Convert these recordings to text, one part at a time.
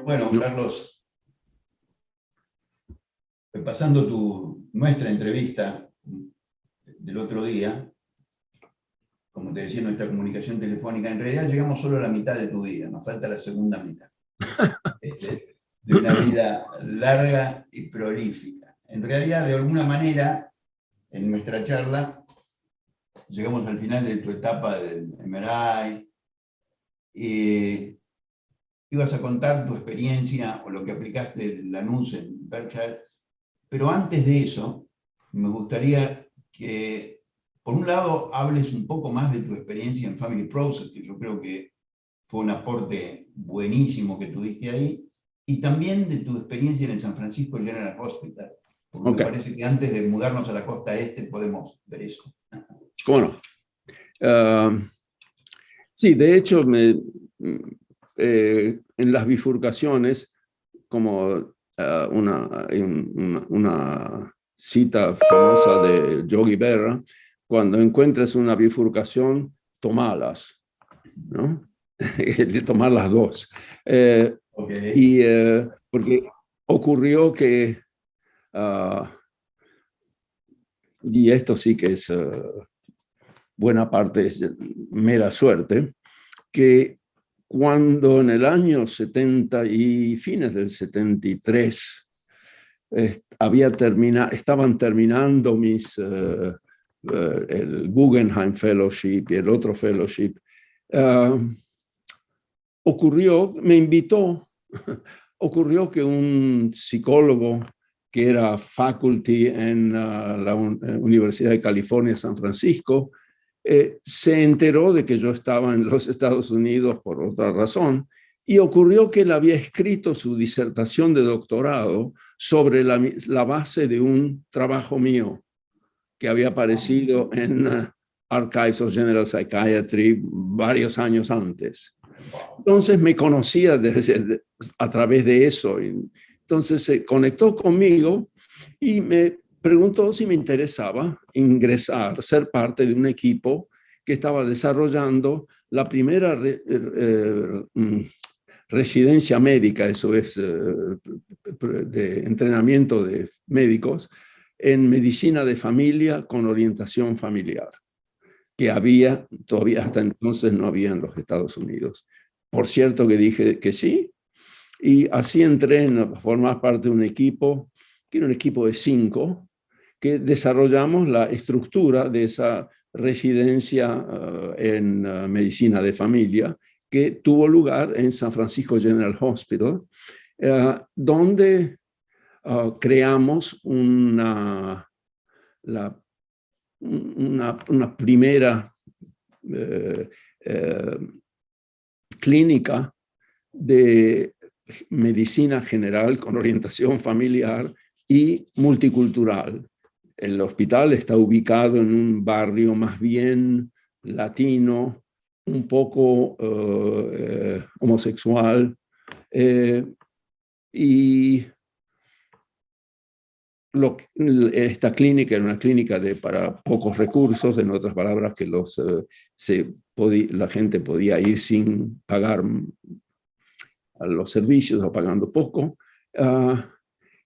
Bueno, No. Carlos, repasando nuestra entrevista del otro día, como te decía, nuestra comunicación telefónica, en realidad llegamos solo a la mitad de tu vida, nos falta la segunda mitad, de una vida larga y prolífica. En realidad, de alguna manera, en nuestra charla, llegamos al final de tu etapa del MRI, y ibas a contar tu experiencia o lo que aplicaste en Lanús en Berkshire, pero antes de eso, me gustaría que, por un lado, hables un poco más de tu experiencia en Family Process, que yo creo que fue un aporte buenísimo que tuviste ahí, y también de tu experiencia en el San Francisco General Hospital, porque me Ok, parece que antes de mudarnos a la costa este podemos ver eso. ¿cómo no? Sí, de hecho, en las bifurcaciones, como una cita famosa de Yogi Berra, cuando encuentres una bifurcación, tomalas, ¿no? De tomar las dos. Okay. Porque ocurrió que, y esto sí que es buena parte, es mera suerte, que cuando en el año 70 y fines del 73 estaban terminando el Guggenheim Fellowship y el otro fellowship, ocurrió que un psicólogo que era faculty en la Universidad de California, San Francisco, se enteró de que yo estaba en los Estados Unidos por otra razón, y ocurrió que él había escrito su disertación de doctorado sobre la base de un trabajo mío que había aparecido en Archives of General Psychiatry varios años antes. Entonces me conocía a través de eso. Entonces se conectó conmigo y me preguntó si me interesaba ingresar, ser parte de un equipo que estaba desarrollando la primera residencia médica, eso es, de entrenamiento de médicos, en medicina de familia con orientación familiar, que todavía hasta entonces no había en los Estados Unidos. Por cierto que dije que sí, y así entré a formar parte de un equipo, que era un equipo de 5, que desarrollamos la estructura de esa residencia en medicina de familia, que tuvo lugar en San Francisco General Hospital, donde creamos una primera eh, clínica de medicina general con orientación familiar y multicultural. El hospital está ubicado en un barrio más bien latino, un poco homosexual, y esta clínica era una clínica para pocos recursos, en otras palabras, que la gente podía ir sin pagar a los servicios o pagando poco.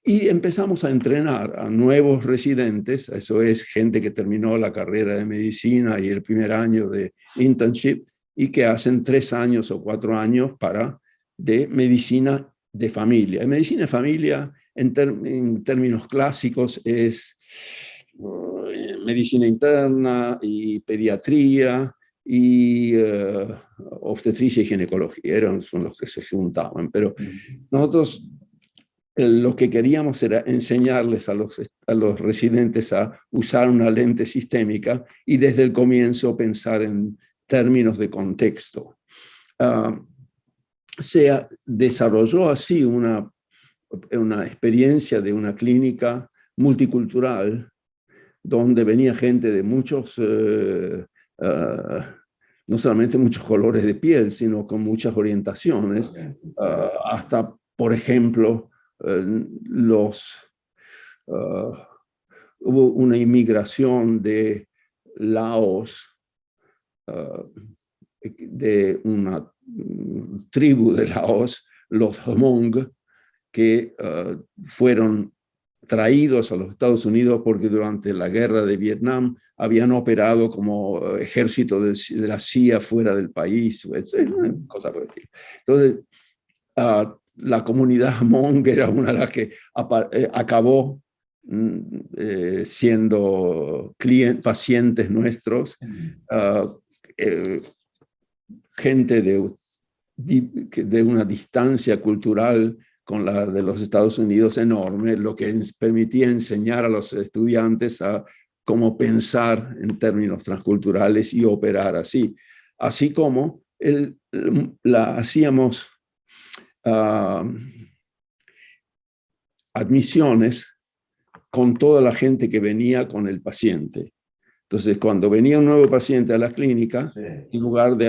Y empezamos a entrenar a nuevos residentes, eso es gente que terminó la carrera de medicina y el primer año de internship, y que hacen 3 años o 4 años de medicina de familia. En medicina de familia, en términos clásicos, es medicina interna y pediatría y obstetricia y ginecología, son los que se juntaban, pero nosotros lo que queríamos era enseñarles a los residentes a usar una lente sistémica y desde el comienzo pensar en términos de contexto. Se desarrolló así una experiencia de una clínica multicultural donde venía gente de muchos, no solamente muchos colores de piel, sino con muchas orientaciones, hasta, por ejemplo, hubo una inmigración de Laos, de una tribu de Laos, los Hmong, que fueron traídos a los Estados Unidos porque durante la guerra de Vietnam habían operado como ejército de la CIA fuera del país, es una cosa por el estilo. Entonces, la comunidad Hmong era una de las que acabó siendo pacientes nuestros, gente de una distancia cultural con la de los Estados Unidos enorme, lo que permitía enseñar a los estudiantes a cómo pensar en términos transculturales y operar así. Así como hacíamos admisiones con toda la gente que venía con el paciente. Entonces, cuando venía un nuevo paciente a la clínica, sí, en lugar de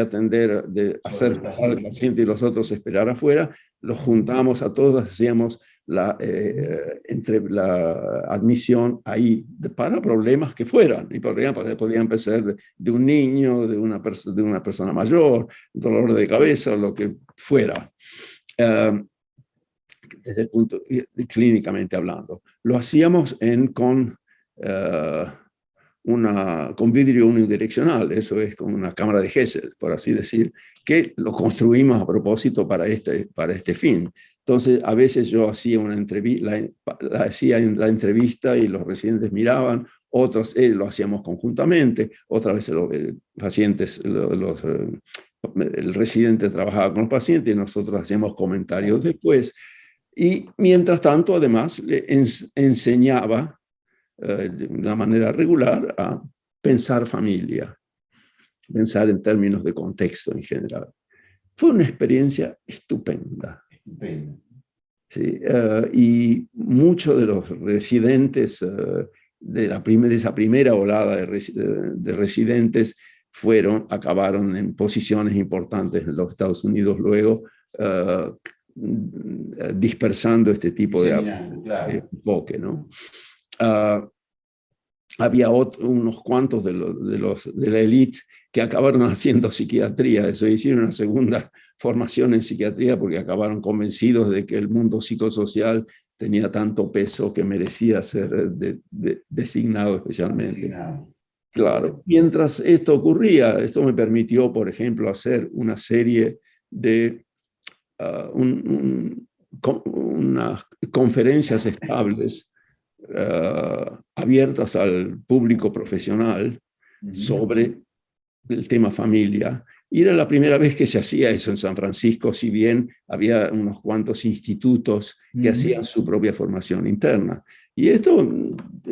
hacer pasar al paciente y los otros esperar afuera, los juntamos a todos, hacíamos la admisión ahí para problemas que fueran. Y podían ser de un niño, de una persona mayor, dolor de cabeza, lo que fuera. Desde el punto clínicamente hablando. Lo hacíamos con vidrio unidireccional, eso es con una cámara de Gesell, por así decir, que lo construimos a propósito para este fin. Entonces, a veces yo hacía una entrevista, hacía la entrevista y los residentes miraban, otros lo hacíamos conjuntamente, otras veces los pacientes, el residente trabajaba con los pacientes y nosotros hacíamos comentarios después. Y mientras tanto, además, le enseñaba de una manera regular a pensar familia, pensar en términos de contexto en general. Fue una experiencia estupenda. Sí, y muchos de los residentes de esa primera olada de residentes acabaron en posiciones importantes en los Estados Unidos luego, dispersando este tipo de enfoque, ¿no? Había unos cuantos de la élite que acabaron haciendo psiquiatría, eso hicieron una segunda formación en psiquiatría porque acabaron convencidos de que el mundo psicosocial tenía tanto peso que merecía ser designado especialmente. Designado. Claro. Mientras esto ocurría, esto me permitió, por ejemplo, hacer una serie de unas conferencias estables abiertas al público profesional sobre el tema familia. Y era la primera vez que se hacía eso en San Francisco, si bien había unos cuantos institutos que hacían su propia formación interna. Y esto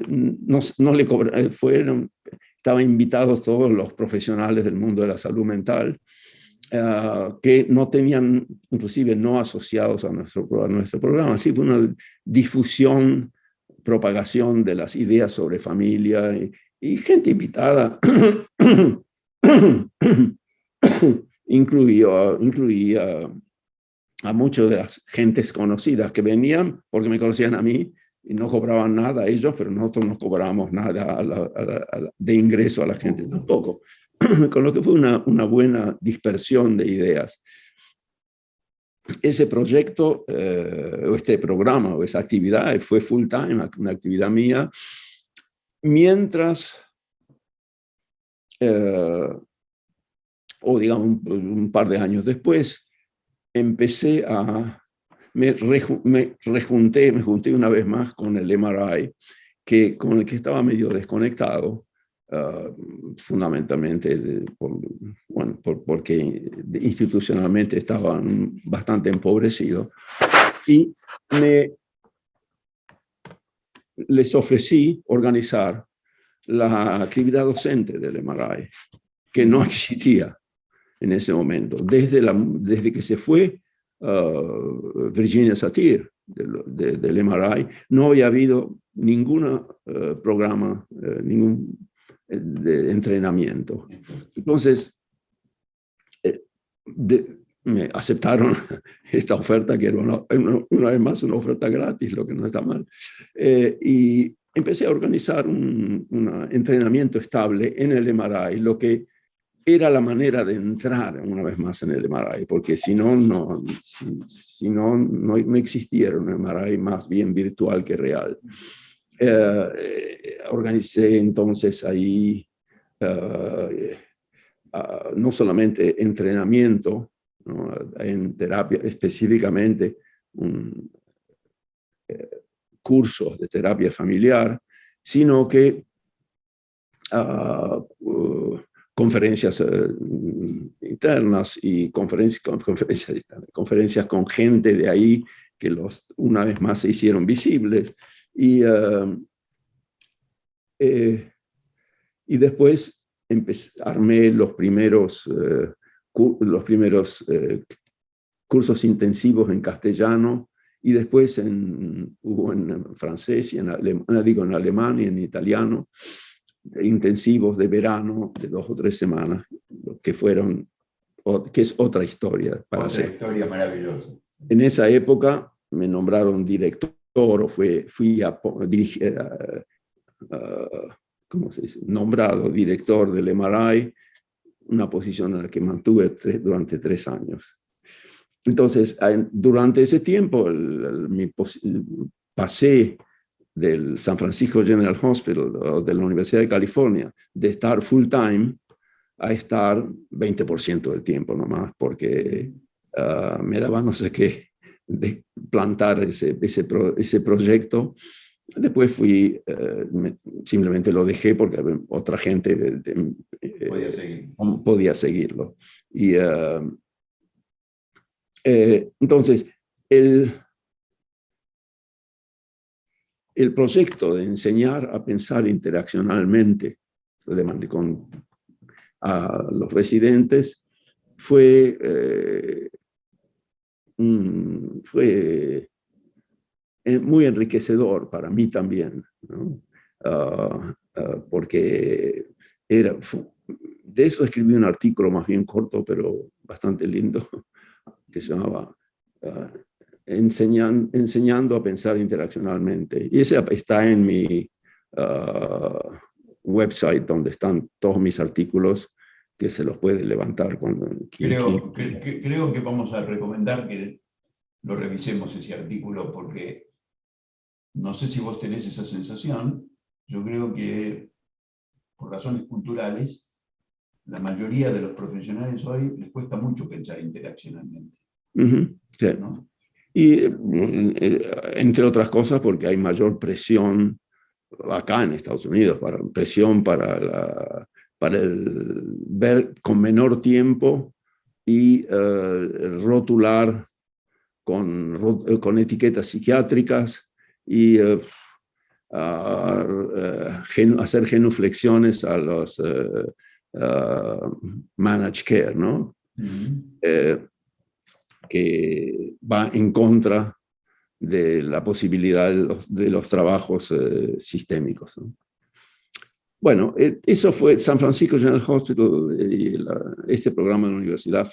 no le cobraron, estaban invitados todos los profesionales del mundo de la salud mental, que no tenían, inclusive no asociados a nuestro programa. Así fue una difusión, propagación de las ideas sobre familia y gente invitada incluía a muchas de las gentes conocidas que venían porque me conocían a mí y no cobraban nada a ellos, pero nosotros no cobrábamos nada de ingreso a la gente tampoco. Con lo que fue una buena dispersión de ideas. Ese proyecto, o este programa, o esa actividad fue full time, una actividad mía, mientras, o digamos un par de años después, me junté una vez más con el MRI, con el que estaba medio desconectado, fundamentalmente porque institucionalmente estaban bastante empobrecidos, y les ofrecí organizar la actividad docente del MRI, que no existía en ese momento. Desde que se fue Virginia Satir del MRI, no había habido ningún programa, ningún de entrenamiento. Entonces, me aceptaron esta oferta, que era una vez más una oferta gratis, lo que no está mal, y empecé a organizar un entrenamiento estable en el MRI, lo que era la manera de entrar una vez más en el MRI, porque si no, no existiera un MRI más bien virtual que real. Organicé entonces ahí no solamente entrenamiento, ¿no?, en terapia, específicamente cursos de terapia familiar, sino que conferencias internas y conferencias con gente de ahí que una vez más se hicieron visibles. Y después armé los primeros cursos intensivos en castellano, y después hubo en francés, y en alemán y en italiano, intensivos de verano de 2 o 3 semanas, que es otra historia para hacer. Otra historia maravillosa. En esa época me nombraron director, o fui dirigir, ¿cómo se dice?, nombrado director del MRI, una posición en la que mantuve durante 3 años. Entonces, durante ese tiempo, pasé del San Francisco General Hospital, o de la Universidad de California, de estar full time a estar 20% del tiempo nomás, porque me daba no sé qué de plantar ese proyecto. Después simplemente lo dejé porque otra gente podía seguirlo. Y entonces, el proyecto de enseñar a pensar interaccionalmente a los residentes fue muy enriquecedor para mí también, ¿no? Porque de eso escribí un artículo más bien corto, pero bastante lindo, que se llamaba Enseñando a pensar interaccionalmente. Y ese está en mi website, donde están todos mis artículos, que se los puede levantar cuando creo que vamos a recomendar que lo revisemos, ese artículo, porque no sé si vos tenés esa sensación. Yo creo que por razones culturales, la mayoría de los profesionales hoy les cuesta mucho pensar interaccionalmente. Sí. ¿No? Y entre otras cosas porque hay mayor presión acá en Estados Unidos, presión para el ver con menor tiempo y rotular con etiquetas psiquiátricas y hacer genuflexiones a los managed care, ¿no? Que va en contra de la posibilidad de los trabajos sistémicos, ¿no? Bueno, eso fue San Francisco General Hospital, y este programa de la universidad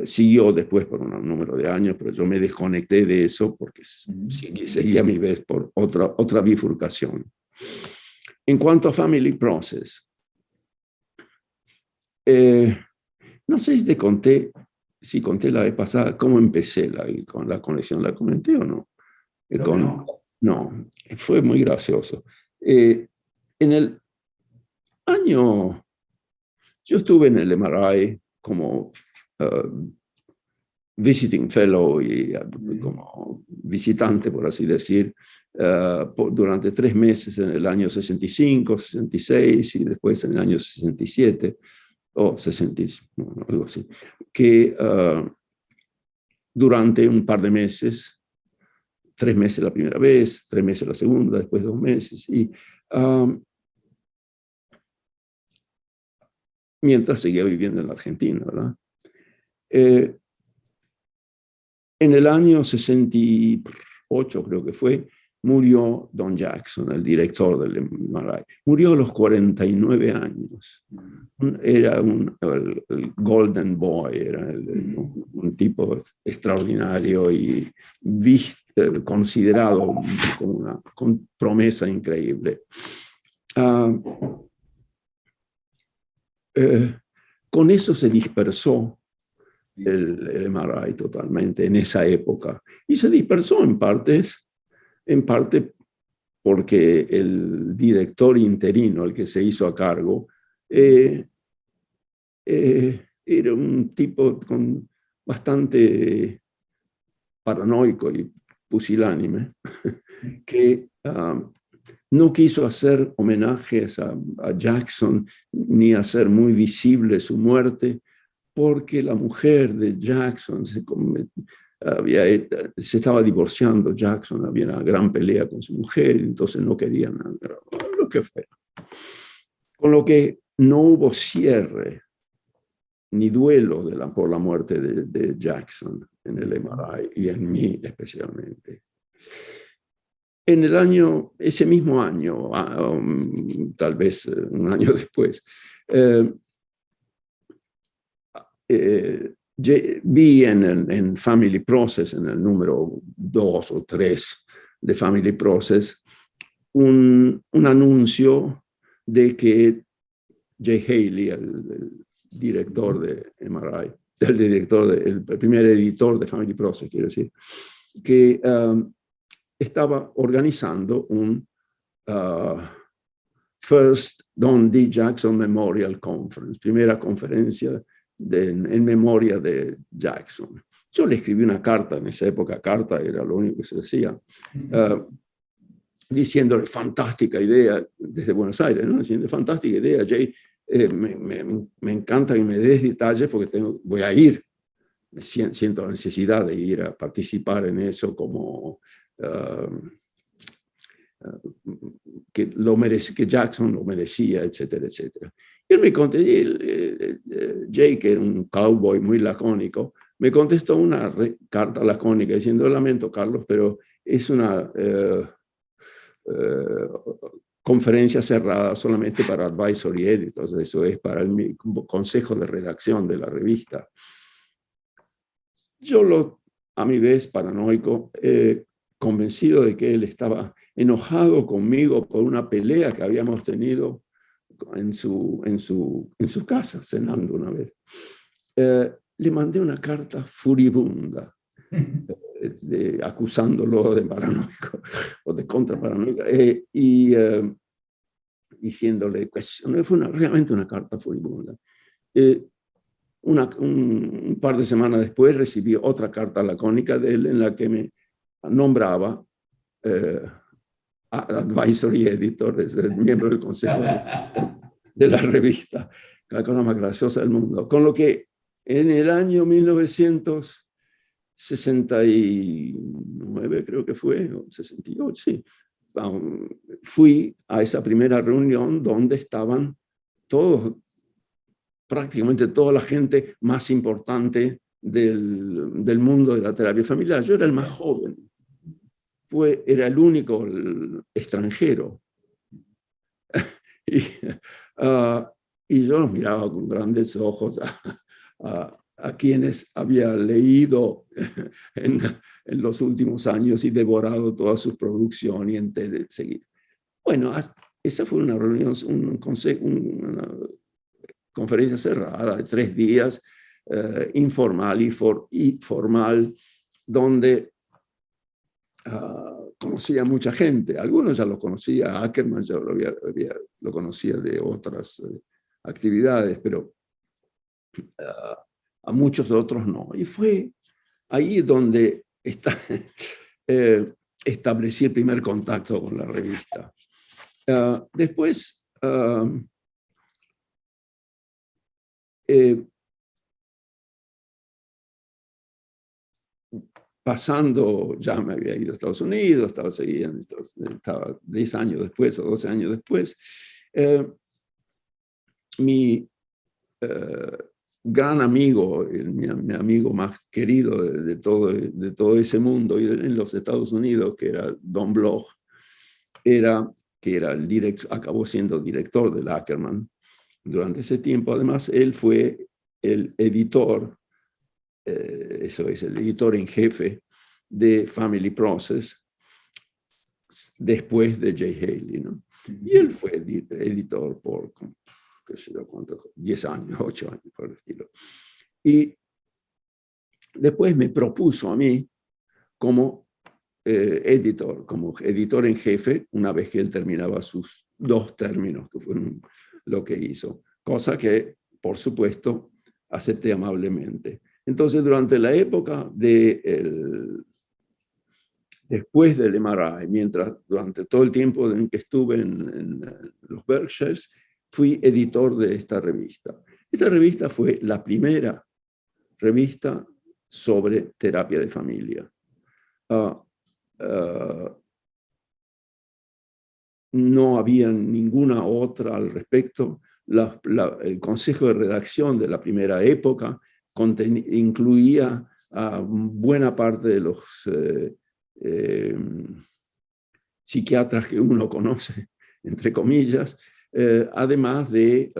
siguió después por un número de años, pero yo me desconecté de eso porque seguía mi vez por otra bifurcación. En cuanto a Family Process, no sé si conté la vez pasada cómo empecé con la conexión. ¿La comenté o no? No, fue muy gracioso. En el año, yo estuve en el MRI como visiting fellow y como visitante, por así decir, durante 3 meses en el año 65, 66 y después en el año 67 o 60, algo así, que durante un par de meses, 3 meses la primera vez, 3 meses la segunda, después 2 meses, y mientras seguía viviendo en la Argentina, ¿verdad? En el año 68, creo que fue, murió Don Jackson, el director del MRI. Murió a los 49 años. Era el Golden Boy, era un tipo extraordinario y considerado con promesa increíble. con eso se dispersó el MRI totalmente en esa época. Y se dispersó en parte porque el director interino, el que se hizo a cargo, era un tipo bastante paranoico y pusilánime, que no quiso hacer homenajes a Jackson ni hacer muy visible su muerte, porque la mujer de Jackson se estaba divorciando. Jackson, había una gran pelea con su mujer, entonces no querían lo que fuera. Con lo que no hubo cierre ni duelo por la muerte de Jackson en el MRI y en mí especialmente. Ese mismo año, tal vez un año después, vi en Family Process, en el número 2 o 3 de Family Process, un anuncio de que Jay Haley, el director de MRI, el primer editor de Family Process, quiero decir, que estaba organizando un First Don D. Jackson Memorial Conference, primera conferencia en memoria de Jackson. Yo le escribí una carta, en esa época carta era lo único que se decía, diciéndole, fantástica idea, desde Buenos Aires, ¿no? Diciendo, fantástica idea, Jay, me encanta que me des detalles porque voy a ir, siento la necesidad de ir a participar en eso como que Jackson lo merecía, etcétera, etcétera. Y él me contestó, Jay, que era un cowboy muy lacónico, me contestó una carta lacónica diciendo, lamento, Carlos, pero es una conferencia cerrada solamente para advisory editors, eso es para el consejo de redacción de la revista. Yo a mi vez, paranoico, convencido de que él estaba enojado conmigo por una pelea que habíamos tenido en su casa, cenando una vez. Le mandé una carta furibunda, acusándolo de paranoico o de contraparanoico, y diciéndole, fue realmente una carta furibunda. Un par de semanas después recibí otra carta lacónica de él en la que me nombraba advisory editor, miembro del consejo de la revista, la cosa más graciosa del mundo. Con lo que en el año 1969, creo que fue, o 68, sí, fui a esa primera reunión donde estaban prácticamente toda la gente más importante del mundo de la terapia familiar. Yo era el más joven. Era el único extranjero. Y yo los miraba con grandes ojos a quienes había leído en los últimos años y devorado toda su producción y seguir. Bueno, esa fue una reunión, una conferencia cerrada de 3 días, informal y formal, donde conocía a mucha gente. Algunos ya lo conocía, Ackerman ya lo conocía de otras actividades, pero a muchos otros no. Y fue ahí donde establecí el primer contacto con la revista. Después, pasando, ya me había ido a Estados Unidos, estaba 10 años después o 12 años después, mi gran amigo, mi amigo más querido de todo ese mundo y en los Estados Unidos, que era Don Bloch, acabó siendo director del Ackerman durante ese tiempo. Además, él fue el editor, eso es, el editor en jefe de Family Process después de Jay Haley, ¿no? Y él fue editor por qué sé yo cuántos, 10 años, 8 años por el estilo. Y después me propuso a mí como como editor en jefe, una vez que él terminaba sus 2 términos, que fueron lo que hizo. Cosa que, por supuesto, acepté amablemente. Entonces, durante la época después del MRI, durante todo el tiempo en que estuve en los Berkshires, fui editor de esta revista. Esta revista fue la primera revista sobre terapia de familia. No había ninguna otra al respecto. El consejo de redacción de la primera época incluía a buena parte de los psiquiatras que uno conoce, entre comillas, además de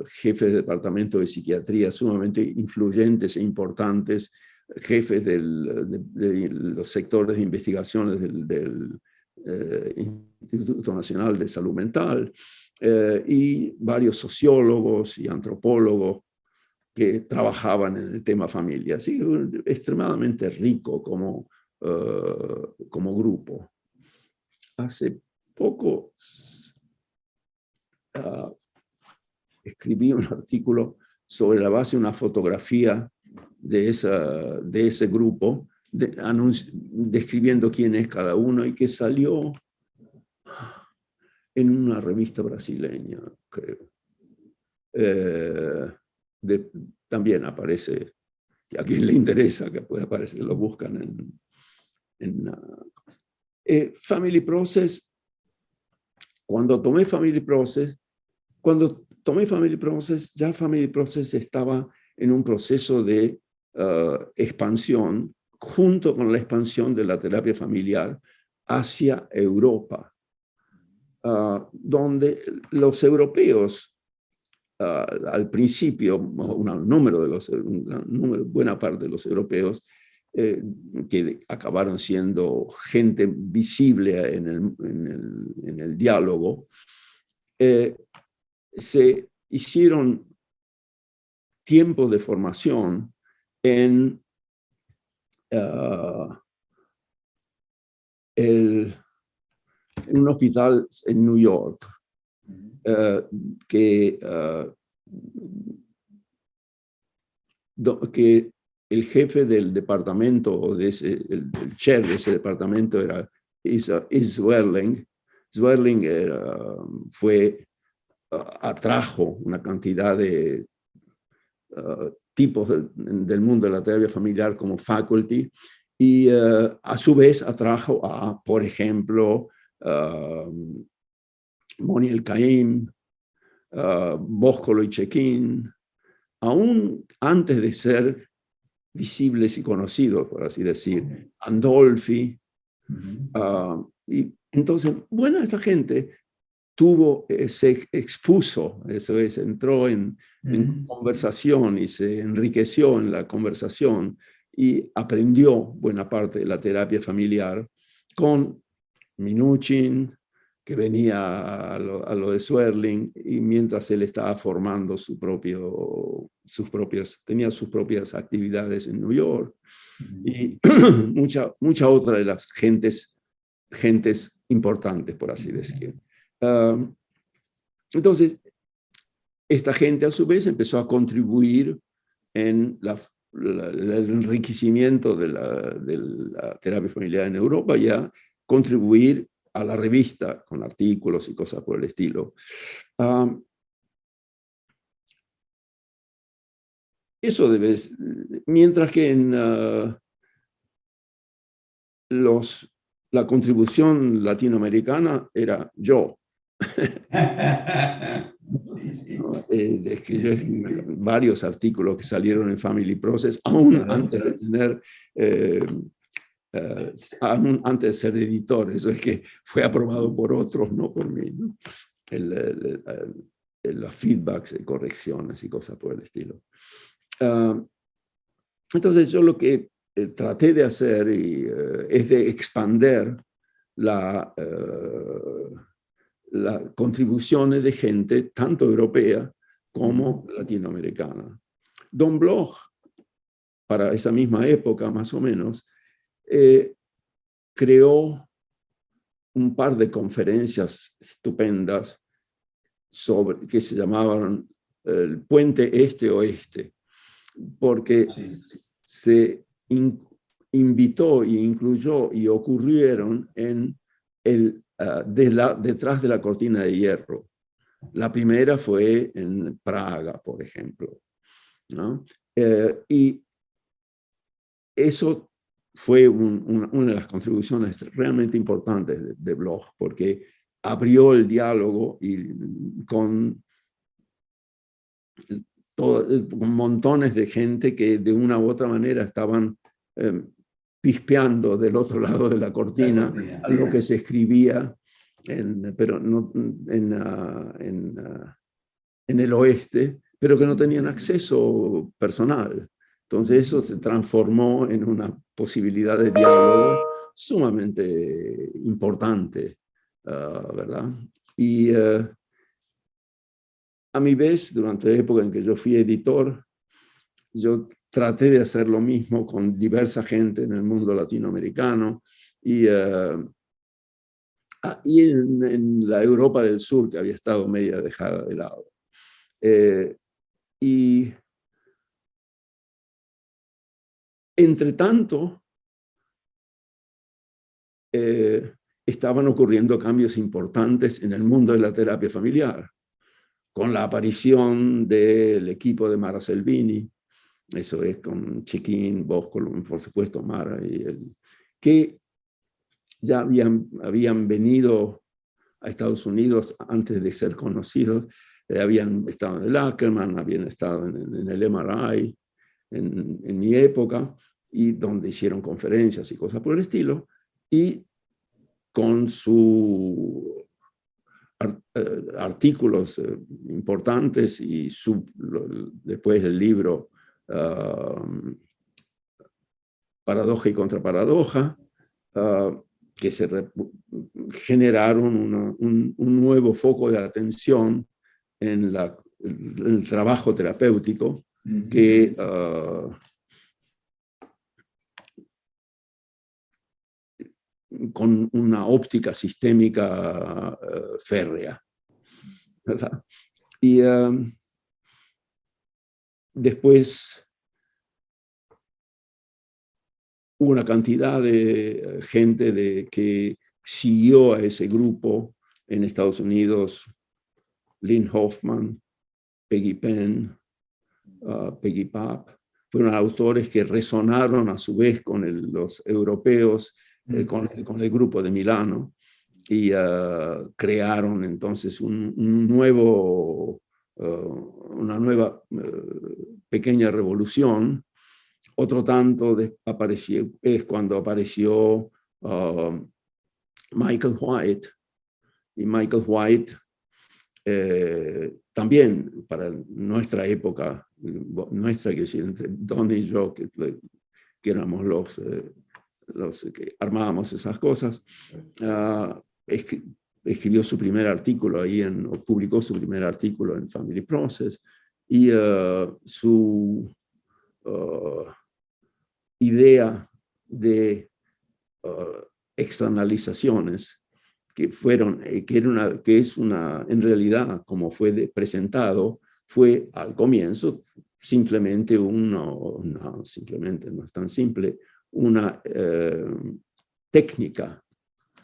jefes de departamento de psiquiatría sumamente influyentes e importantes, jefes de los sectores de investigaciones del Instituto Nacional de Salud Mental, y varios sociólogos y antropólogos que trabajaban en el tema familia. Así, extremadamente rico como grupo. Hace poco escribí un artículo sobre la base de una fotografía de ese grupo, describiendo quién es cada uno, y que salió en una revista brasileña, creo. También aparece, a quien le interesa que puede aparecer, lo buscan en Family Process. Cuando tomé Family Process, ya Family Process estaba en un proceso de expansión, junto con la expansión de la terapia familiar hacia Europa, donde los europeos, al principio, buena parte de los europeos, que acabaron siendo gente visible en el diálogo, se hicieron tiempo de formación en un hospital en New York, que el jefe del departamento, el chair de ese departamento era Swerling. Swerling atrajo una cantidad de tipos del mundo de la terapia familiar como faculty, y a su vez atrajo por ejemplo, Moni El-Kaim, Boscolo y Chequín, aún antes de ser visibles y conocidos, por así decir, Andolfi. Y entonces, esa gente se expuso, eso es, entró en conversación y se enriqueció en la conversación y aprendió buena parte de la terapia familiar con Minuchin, que venía a lo de Swerling, y mientras él estaba formando tenía sus propias actividades en New York, y mucha otra de las gentes importantes, por así decir. Entonces, esta gente a su vez empezó a contribuir en el enriquecimiento de la terapia familiar en Europa, y a contribuir a la revista con artículos y cosas por el estilo. Mientras que en la contribución latinoamericana era yo. Escribí varios artículos que salieron en Family Process, aún antes de tener, antes de ser editor. Eso es que fue aprobado por otros, no por mí, ¿no? Los feedbacks y correcciones y cosas por el estilo. Entonces yo lo que traté de hacer es de expander las contribuciones de gente, tanto europea como latinoamericana. Don Bloch, para esa misma época más o menos, creó un par de conferencias estupendas que se llamaban el Puente Este-Oeste, porque se invitó y incluyó y ocurrieron en detrás de la cortina de hierro. La primera fue en Praga, por ejemplo, ¿no? Y eso fue una de las contribuciones realmente importantes de Bloch, porque abrió el diálogo con montones de gente que de una u otra manera estaban pispeando del otro lado de la cortina a lo que se escribía pero no, en el oeste, pero que no tenían acceso personal. Entonces eso se transformó en una posibilidad de diálogo sumamente importante, ¿verdad? Y a mi vez, durante la época en que yo fui editor, yo traté de hacer lo mismo con diversa gente en el mundo latinoamericano y en la Europa del Sur, que había estado media dejada de lado. Y entre tanto, estaban ocurriendo cambios importantes en el mundo de la terapia familiar, con la aparición del equipo de Mara Selvini, eso es con Chiquín, Bosco, por supuesto Mara, que ya habían venido a Estados Unidos antes de ser conocidos, habían estado en el Ackerman, habían estado en el MRI, en mi época, y donde hicieron conferencias y cosas por el estilo, y con sus artículos importantes y después el libro Paradoja y Contraparadoja, que generaron un nuevo foco de atención en el trabajo terapéutico que con una óptica sistémica férrea, ¿verdad? Y después hubo una cantidad de gente que siguió a ese grupo en Estados Unidos, Lynn Hoffman, Peggy Penn, Peggy Papp, fueron autores que resonaron a su vez con los europeos, con el grupo de Milano, y crearon entonces una nueva pequeña revolución. Otro tanto es cuando apareció Michael White, y Michael White también para nuestra época, nuestra, que decir, entre Don y yo, que éramos los que armábamos esas cosas, escribió su primer artículo ahí, o publicó su primer artículo en Family Process, y su idea de externalizaciones, que es en realidad, como fue presentado, fue al comienzo simplemente simplemente no es tan simple, una técnica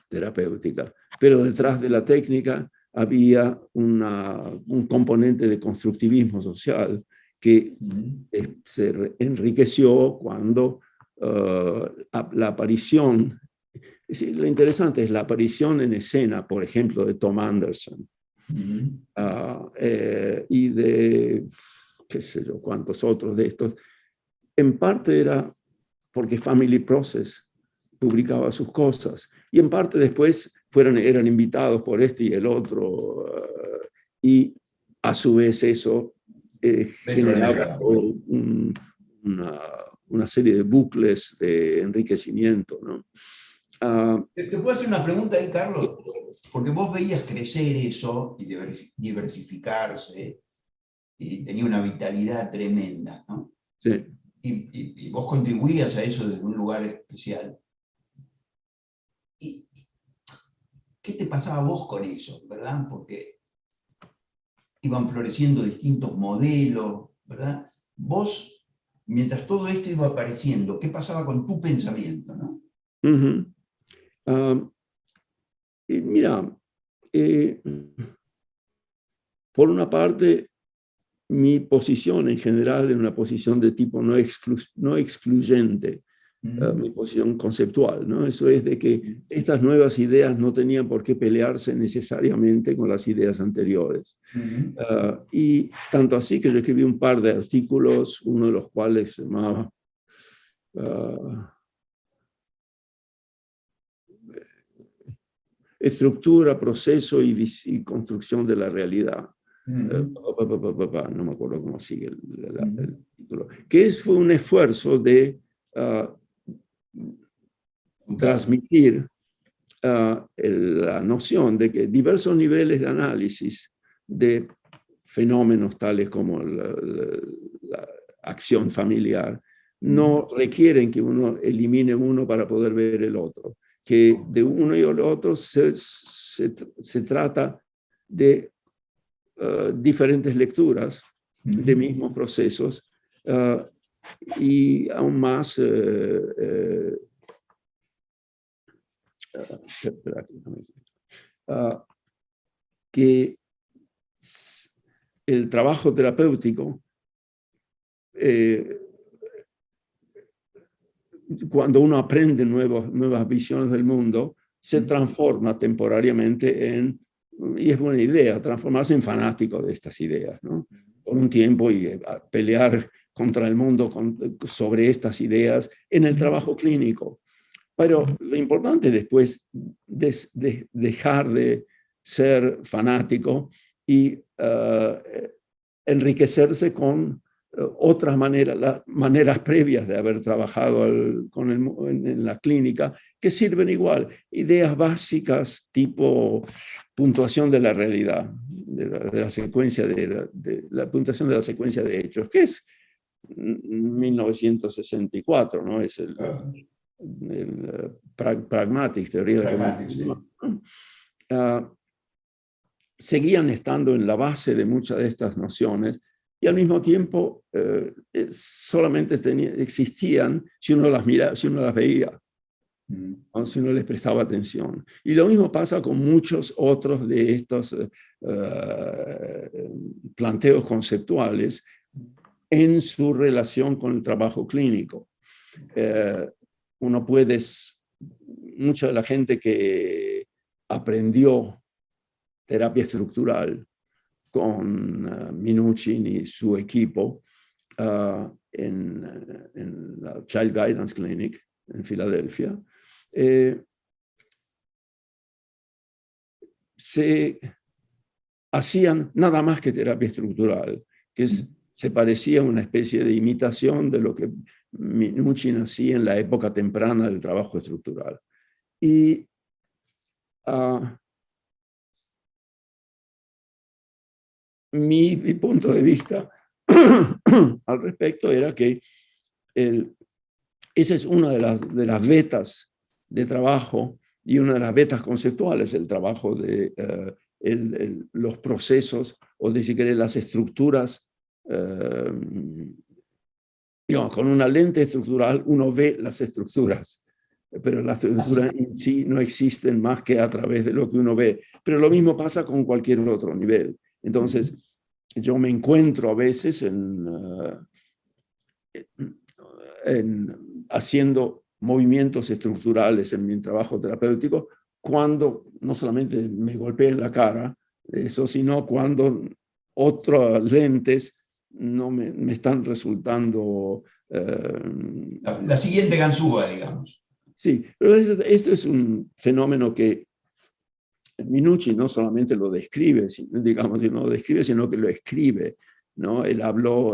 terapéutica, pero detrás de la técnica había un componente de constructivismo social que se enriqueció cuando la aparición. Lo interesante es la aparición en escena, por ejemplo, de Tom Anderson y de qué sé yo, cuántos otros de estos. En parte era porque Family Process publicaba sus cosas, y en parte después eran invitados por este y el otro, y a su vez eso generaba una serie de bucles de enriquecimiento, ¿no? ¿Te puedo hacer una pregunta ahí, Carlos? Porque vos veías crecer eso y diversificarse, y tenía una vitalidad tremenda, ¿no? Sí. Y vos contribuías a eso desde un lugar especial. ¿Y qué te pasaba a vos con eso, verdad? Porque iban floreciendo distintos modelos, ¿verdad? Vos, mientras todo esto iba apareciendo, ¿qué pasaba con tu pensamiento, no? Uh-huh. Y mira, por una parte, mi posición en general es una posición de tipo no excluyente, mi posición conceptual, ¿no? Eso es de que estas nuevas ideas no tenían por qué pelearse necesariamente con las ideas anteriores. Y tanto así que yo escribí un par de artículos, uno de los cuales se llamaba Estructura, proceso y construcción de la realidad. No me acuerdo cómo sigue el título. Fue un esfuerzo de transmitir la noción de que diversos niveles de análisis de fenómenos tales como la acción familiar no requieren que uno elimine uno para poder ver el otro, que de uno y el otro se trata de diferentes lecturas de mismos procesos y aún más que el trabajo terapéutico, cuando uno aprende nuevas visiones del mundo, se transforma temporariamente y es buena idea, transformarse en fanático de estas ideas, ¿no? Por un tiempo y pelear contra el mundo sobre estas ideas en el trabajo clínico. Pero lo importante después de dejar de ser fanático y enriquecerse con otras maneras, las maneras previas de haber trabajado en la clínica, que sirven igual. Ideas básicas tipo puntuación de la realidad, de la secuencia de la puntuación de la secuencia de hechos, que es 1964, ¿no? Es el pragmatic, teoría de la comunicación. Seguían estando en la base de muchas de estas nociones y al mismo tiempo solamente existían si uno las miraba, si uno las veía, o si uno les prestaba atención. Y lo mismo pasa con muchos otros de estos planteos conceptuales en su relación con el trabajo clínico. Mucha de la gente que aprendió terapia estructural con Minuchin y su equipo en la Child Guidance Clinic en Filadelfia, se hacían nada más que terapia estructural, que se parecía a una especie de imitación de lo que Minuchin hacía en la época temprana del trabajo estructural. Y mi punto de vista al respecto era que esa es una de las vetas de trabajo y una de las vetas conceptuales, el trabajo de los procesos, o de si querés, las estructuras. Digamos, con una lente estructural uno ve las estructuras, pero las estructuras en sí no existen más que a través de lo que uno ve. Pero lo mismo pasa con cualquier otro nivel. Entonces, yo me encuentro a veces haciendo movimientos estructurales en mi trabajo terapéutico cuando no solamente me golpeé en la cara, eso, sino cuando otras lentes no me están resultando... la siguiente ganzúa, digamos. Sí, pero esto es un fenómeno que Minuchin no solamente lo describe, digamos, no lo describe, sino que lo escribe, ¿no? Él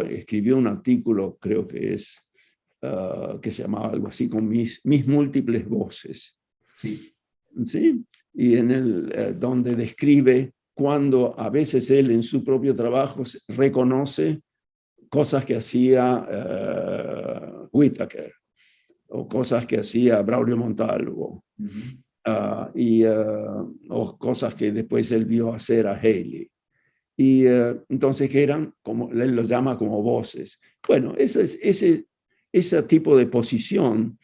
escribió un artículo, creo que es, que se llamaba algo así, con mis múltiples voces. Sí. ¿Sí? Y donde describe cuando a veces él en su propio trabajo reconoce cosas que hacía Whittaker o cosas que hacía Braulio Montalvo o cosas que después él vio hacer a Haley. Y entonces que eran, como él los llama, como voces. Bueno, ese tipo de posición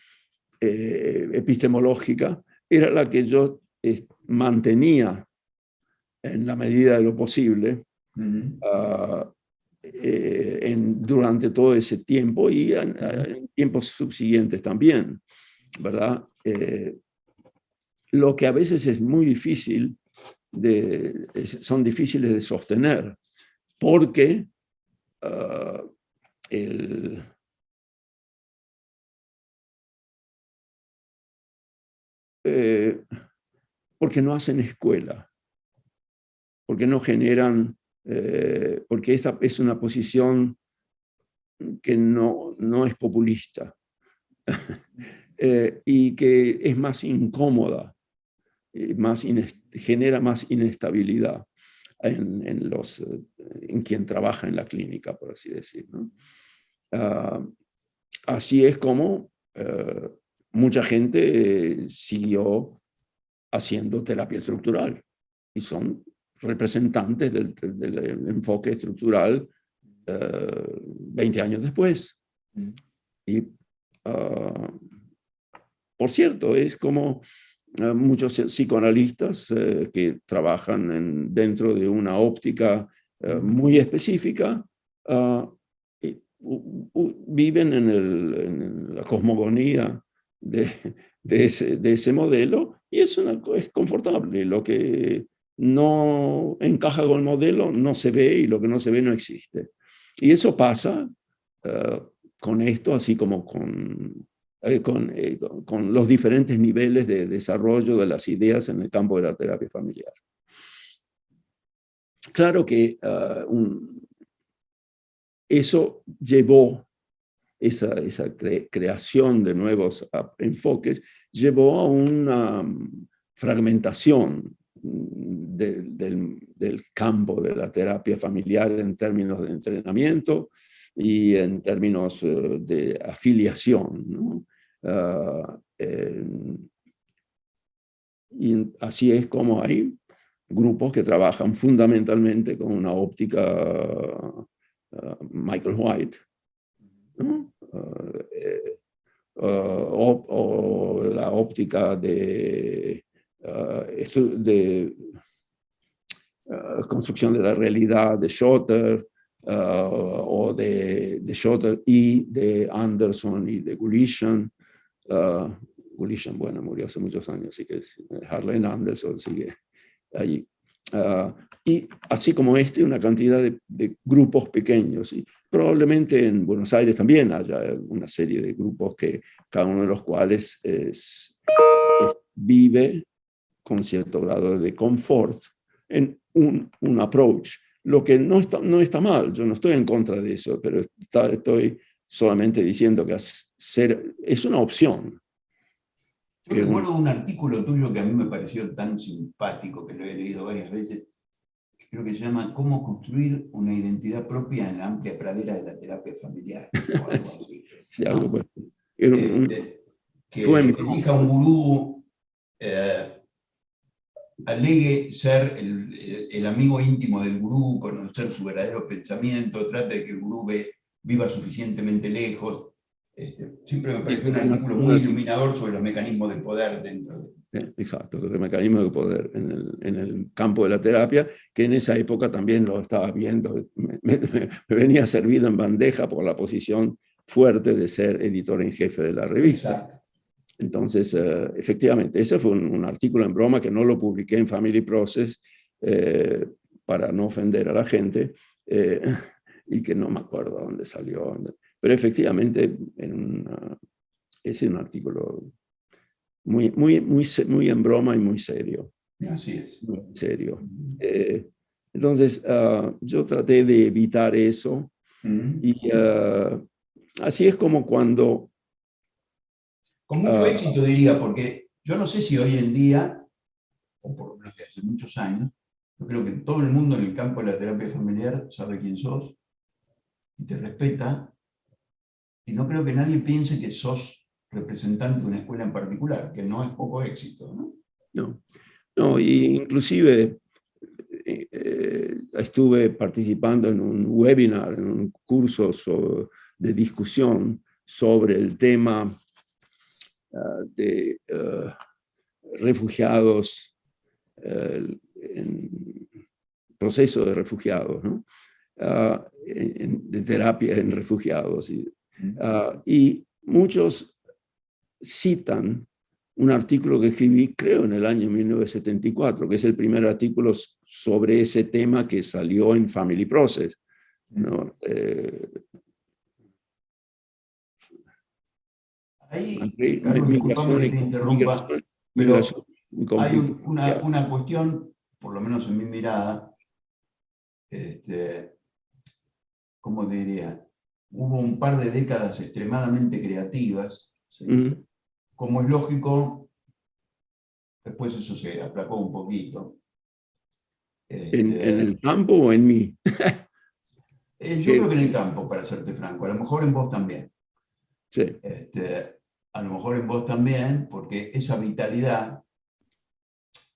epistemológica era la que yo mantenía en la medida de lo posible durante todo ese tiempo y en tiempos subsiguientes también, ¿verdad? Lo que a veces es muy difícil, son difíciles de sostener, porque porque no hacen escuela, porque no generan, porque esa es una posición que no es populista y que es más incómoda, genera más inestabilidad en quien trabaja en la clínica, por así decir, ¿no? Así es como mucha gente siguió haciendo terapia estructural y son representantes del enfoque estructural 20 años después. Y, por cierto, es como muchos psicoanalistas que trabajan dentro de una óptica muy específica, viven en la cosmogonía de ese modelo y es confortable. Lo que no encaja con el modelo no se ve y lo que no se ve no existe. Y eso pasa con esto, así como con los diferentes niveles de desarrollo de las ideas en el campo de la terapia familiar. Claro que eso llevó, esa creación de nuevos enfoques, llevó a una fragmentación del campo de la terapia familiar en términos de entrenamiento y en términos de afiliación, ¿no? Y así es como hay grupos que trabajan fundamentalmente con una óptica Michael White, ¿no? O la óptica de construcción de la realidad de Schotter, o de Schotter y de Anderson y de Gulishan. Gulishan, bueno, murió hace muchos años, así que Harlan Anderson sigue allí. Y así como una cantidad de grupos pequeños. Y probablemente en Buenos Aires también haya una serie de grupos que cada uno de los cuales vive con cierto grado de confort en un approach. Lo que no está mal, yo no estoy en contra de eso, pero estoy solamente diciendo que es una opción. Yo recuerdo un artículo tuyo que a mí me pareció tan simpático, que lo he leído varias veces, que creo que se llama ¿Cómo construir una identidad propia en la amplia pradera de la terapia familiar? O algo así. Sí, ¿no? algo que elija un gurú, alegue ser el amigo íntimo del gurú, conocer su verdadero pensamiento, trate de que el gurú viva suficientemente lejos. Siempre me pareció un artículo muy iluminador sobre los mecanismos de poder dentro de... Exacto, sobre el mecanismo de poder en el campo de la terapia, que en esa época también lo estaba viendo, me venía servido en bandeja por la posición fuerte de ser editor en jefe de la revista. Exacto. Entonces, efectivamente, ese fue un artículo en broma que no lo publiqué en Family Process para no ofender a la gente y que no me acuerdo dónde salió. Pero efectivamente es un artículo muy en broma y muy serio. Así es. Muy serio. Entonces, yo traté de evitar eso. Y así es como cuando... Con mucho éxito diría, porque yo no sé si hoy en día, o por lo menos desde hace muchos años, Yo creo que todo el mundo en el campo de la terapia familiar sabe quién sos y te respeta, y no creo que nadie piense que sos representante de una escuela en particular, que no es poco éxito, ¿no? No, no, y inclusive estuve participando en un webinar, en un curso de discusión sobre el tema de refugiados, en proceso de refugiados, ¿no? De terapia en refugiados. Y muchos citan un artículo que escribí, creo, en el año 1974, que es el primer artículo sobre ese tema que salió en Family Process, ¿no? Ahí, Carlos, disculpame que te interrumpa, migración pero y hay conflicto social. una cuestión, por lo menos en mi mirada, ¿cómo te diría? Hubo un par de décadas extremadamente creativas, ¿sí? Como es lógico, después eso se aplacó un poquito. ¿En el campo o en mí? Yo creo que en el campo, para serte franco, a lo mejor en vos también. Sí. A lo mejor en vos también, porque esa vitalidad,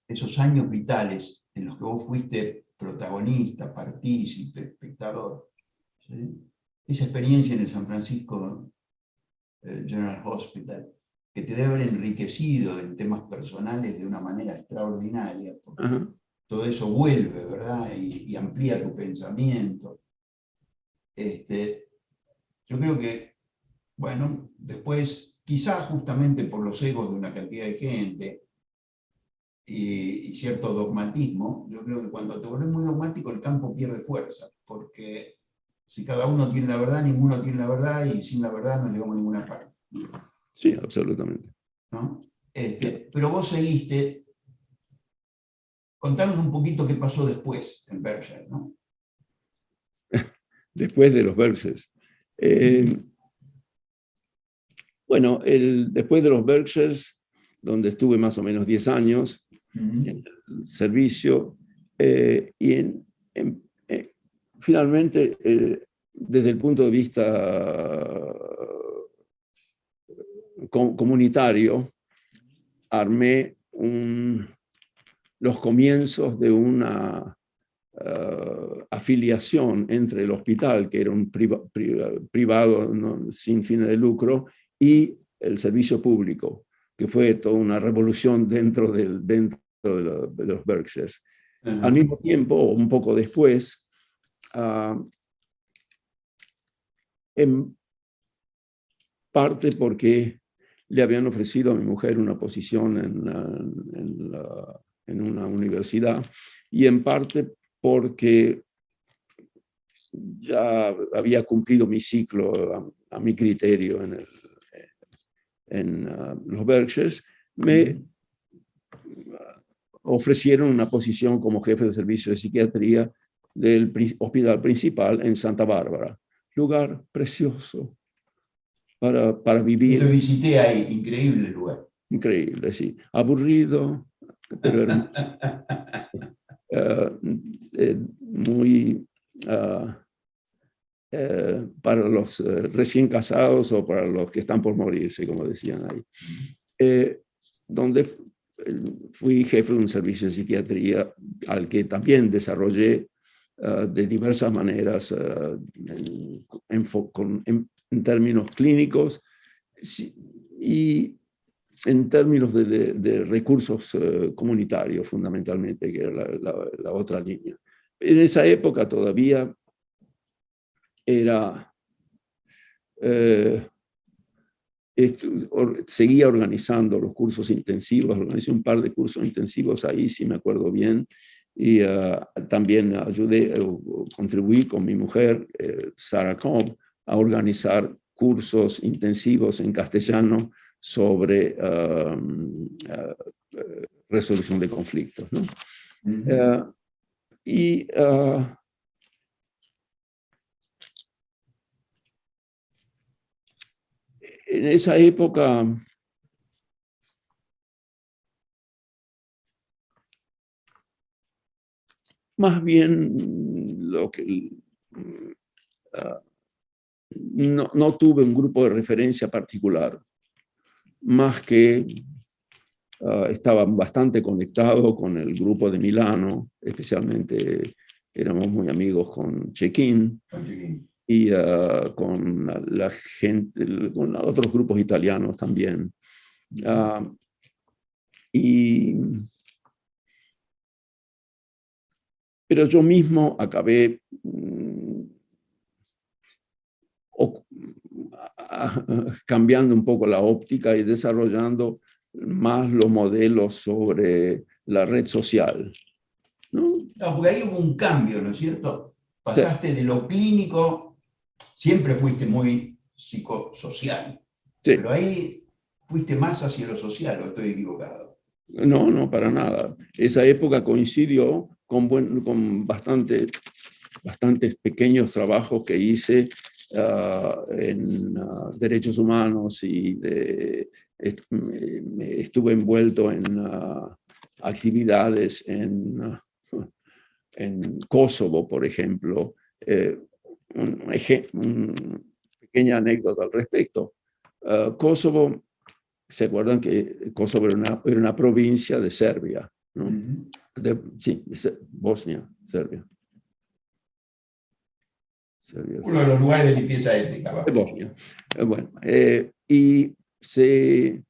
esos años vitales en los que vos fuiste protagonista, partícipe, espectador, ¿sí? Esa experiencia en el San Francisco General Hospital, que te debe haber enriquecido en temas personales de una manera extraordinaria, porque Ajá. todo eso vuelve, ¿verdad? Y amplía tu pensamiento. Yo creo que, bueno, después, quizás justamente por los egos de una cantidad de gente y cierto dogmatismo, yo creo que cuando te volvés muy dogmático el campo pierde fuerza, porque si cada uno tiene la verdad, ninguno tiene la verdad, y sin la verdad no llegamos a ninguna parte. Sí, absolutamente. ¿No? Pero vos seguiste, contanos un poquito qué pasó después en Berkshire, ¿no? Después de los Berkshires. Bueno, después de los Berkshires, donde estuve más o menos 10 años en el servicio, y finalmente, desde el punto de vista comunitario, armé los comienzos de una afiliación entre el hospital, que era un privado, ¿no?, sin fines de lucro, y el servicio público, que fue toda una revolución dentro de los Berkshires. Al mismo tiempo, o un poco después, en parte porque le habían ofrecido a mi mujer una posición en una universidad, y en parte porque ya había cumplido mi ciclo a mi criterio en los Berkshires, me ofrecieron una posición como jefe de servicio de psiquiatría del hospital principal en Santa Bárbara, lugar precioso para vivir. Yo te visité ahí, increíble lugar. Increíble, sí. Aburrido, pero hermoso. Muy para los recién casados o para los que están por morirse, como decían ahí. Donde fui jefe de un servicio de psiquiatría al que también desarrollé de diversas maneras en términos clínicos y en términos de recursos comunitarios, fundamentalmente, que era la otra línea. En esa época todavía seguía organizando los cursos intensivos, organizé un par de cursos intensivos ahí, si me acuerdo bien, y también contribuí con mi mujer, Sarah Cobb, a organizar cursos intensivos en castellano sobre resolución de conflictos, ¿no? En esa época más bien lo que no tuve un grupo de referencia particular, más que estaba bastante conectado con el grupo de Milano, especialmente éramos muy amigos con Cecchin y con la gente, con otros grupos italianos también. Pero yo mismo acabé cambiando un poco la óptica y desarrollando más los modelos sobre la red social, ¿no? No, porque ahí hubo un cambio, ¿no es cierto? Pasaste de lo clínico, siempre fuiste muy psicosocial, Sí. pero ahí fuiste más hacia lo social, ¿o estoy equivocado? No, no, para nada. Esa época coincidió con bastantes pequeños trabajos que hice en derechos humanos y estuve envuelto en actividades en Kosovo, por ejemplo. Una pequeña anécdota al respecto. Kosovo, ¿se acuerdan que Kosovo era una provincia de Serbia? ¿No? Sí, Bosnia, Serbia. Uno de los lugares de limpieza étnica. De Bosnia. Bueno, y se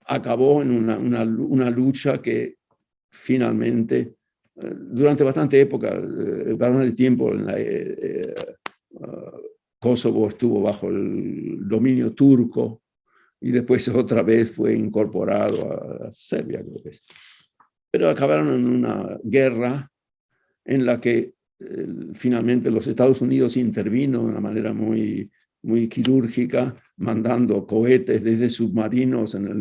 acabó en una lucha que finalmente, durante bastante tiempo, Kosovo estuvo bajo el dominio turco y después otra vez fue incorporado a Serbia, creo que es. Pero acabaron en una guerra en la que finalmente los Estados Unidos intervino de una manera muy quirúrgica, mandando cohetes desde submarinos en el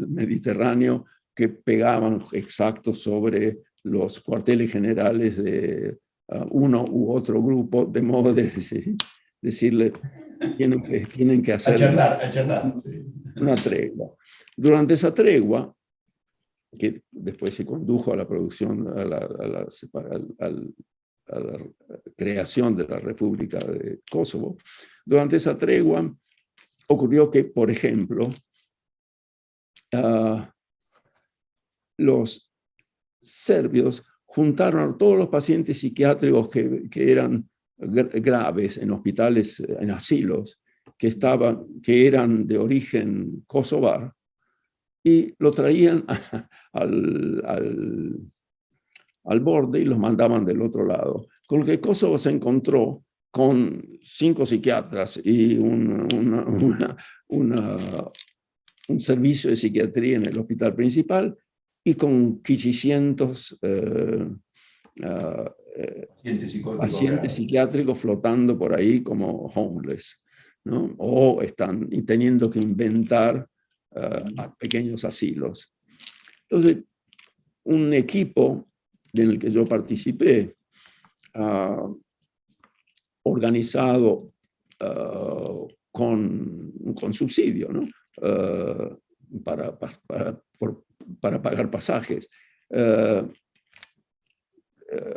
Mediterráneo que pegaban exactos sobre los cuarteles generales de uno u otro grupo, de modo de decirle, tienen que hacer a charlar, sí. Una tregua. Durante esa tregua, que después se condujo a la producción, a la creación de la República de Kosovo, durante esa tregua ocurrió que, por ejemplo, los serbios juntaron a todos los pacientes psiquiátricos que eran graves en hospitales, en asilos, que eran de origen kosovar, y lo traían al borde y los mandaban del otro lado. Con lo que Kosovo se encontró con 5 psiquiatras y un servicio de psiquiatría en el hospital principal y con cientos pacientes psiquiátricos flotando por ahí como homeless, ¿no? O están teniendo que inventar pequeños asilos. Entonces, un equipo en el que yo participé, organizado con subsidio, ¿no? Para pagar pasajes,